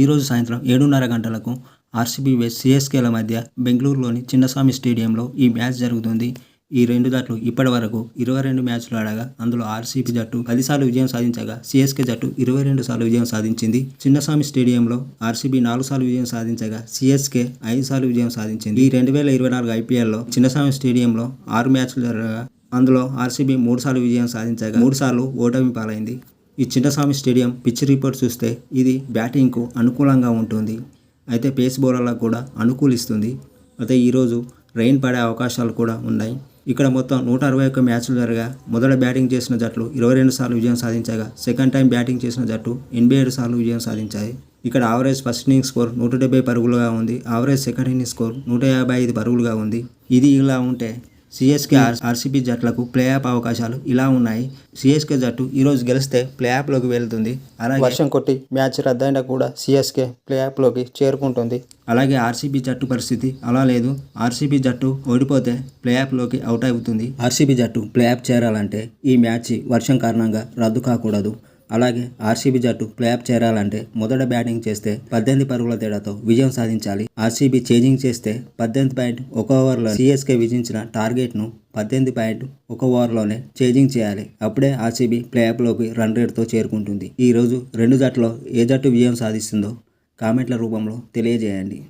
ఈరోజు సాయంత్రం 7:30 గంటలకు ఆర్సీబీ వెస్ సీఎస్కేల మధ్య బెంగళూరులోని చిన్నస్వామి స్టేడియంలో ఈ మ్యాచ్ జరుగుతుంది. ఈ రెండు జట్లు ఇప్పటి వరకు 22 మ్యాచ్లు ఆడగా అందులో ఆర్సీబీ జట్టు 10 సార్లు విజయం సాధించగా సీఎస్కే జట్టు 22 సార్లు విజయం సాధించింది. చిన్నస్వామి స్టేడియంలో ఆర్సీబీ 4 సార్లు విజయం సాధించగా సీఎస్కే 5 సార్లు విజయం సాధించింది. ఈ 2024 ఐపీఎల్లో చిన్నస్వామి స్టేడియంలో 6 మ్యాచ్లు జరగగా అందులో ఆర్సీబీ 3 సార్లు విజయం సాధించగా 3 సార్లు ఓటమి పాలైంది. ఈ చిన్నస్వామి స్టేడియం పిచ్ రిపోర్ట్ చూస్తే ఇది బ్యాటింగ్కు అనుకూలంగా ఉంటుంది. అయితే పేస్ బౌలర్లకు కూడా అనుకూలిస్తుంది. అయితే ఈరోజు రెయిన్ పడే అవకాశాలు కూడా ఉన్నాయి. ఇక్కడ మొత్తం 161 మ్యాచ్లు జరగా మొదట బ్యాటింగ్ చేసిన జట్లు 22 సార్లు విజయం సాధించగా సెకండ్ టైం బ్యాటింగ్ చేసిన జట్టు 87 సార్లు విజయం సాధించాయి. ఇక్కడ ఆవరేజ్ ఫస్ట్ ఇన్నింగ్స్ స్కోర్ 170 పరుగులుగా ఉంది. ఆవరేజ్ సెకండ్ ఇన్నింగ్స్ స్కోర్ 155 పరుగులుగా ఉంది. ఇది ఇలా ఉంటే సీఎస్కే ఆర్సీబీ జట్లకు ప్లే ఆఫ్ అవకాశాలు ఇలా ఉన్నాయి. సీఎస్కే జట్టు ఈరోజు గెలిస్తే ప్లే ఆఫ్లోకి వెళ్తుంది. అలాగే వర్షం కొట్టి మ్యాచ్ రద్దయినా కూడా సీఎస్కే ప్లే ఆఫ్లోకి చేరుకుంటుంది. అలాగే ఆర్సీబీ జట్టు పరిస్థితి అలా లేదు. ఆర్సీబీ జట్టు ఓడిపోతే ప్లే ఆఫ్లోకి అవుట్ అవుతుంది. ఆర్సీబీ జట్టు ప్లే ఆఫ్ చేరాలంటే ఈ మ్యాచ్ వర్షం కారణంగా రద్దు కాకూడదు. అలాగే ఆర్సీబీ జట్టు ప్లే ఆఫ్ చేరాలంటే మొదట బ్యాటింగ్ చేస్తే 18 పరుగుల తేడాతో విజయం సాధించాలి. ఆర్సీబీ చేజింగ్ చేస్తే 18.1 ఓవర్లో సీఎస్కే విధించిన టార్గెట్ను 18.1 ఓవర్లోనే చేజింగ్ చేయాలి. అప్పుడే ఆర్సీబీ ప్లే ఆఫ్లోకి రన్ రేట్తో చేరుకుంటుంది. ఈరోజు రెండు జట్లలో ఏ జట్టు విజయం సాధిస్తుందో కామెంట్ల రూపంలో తెలియజేయండి.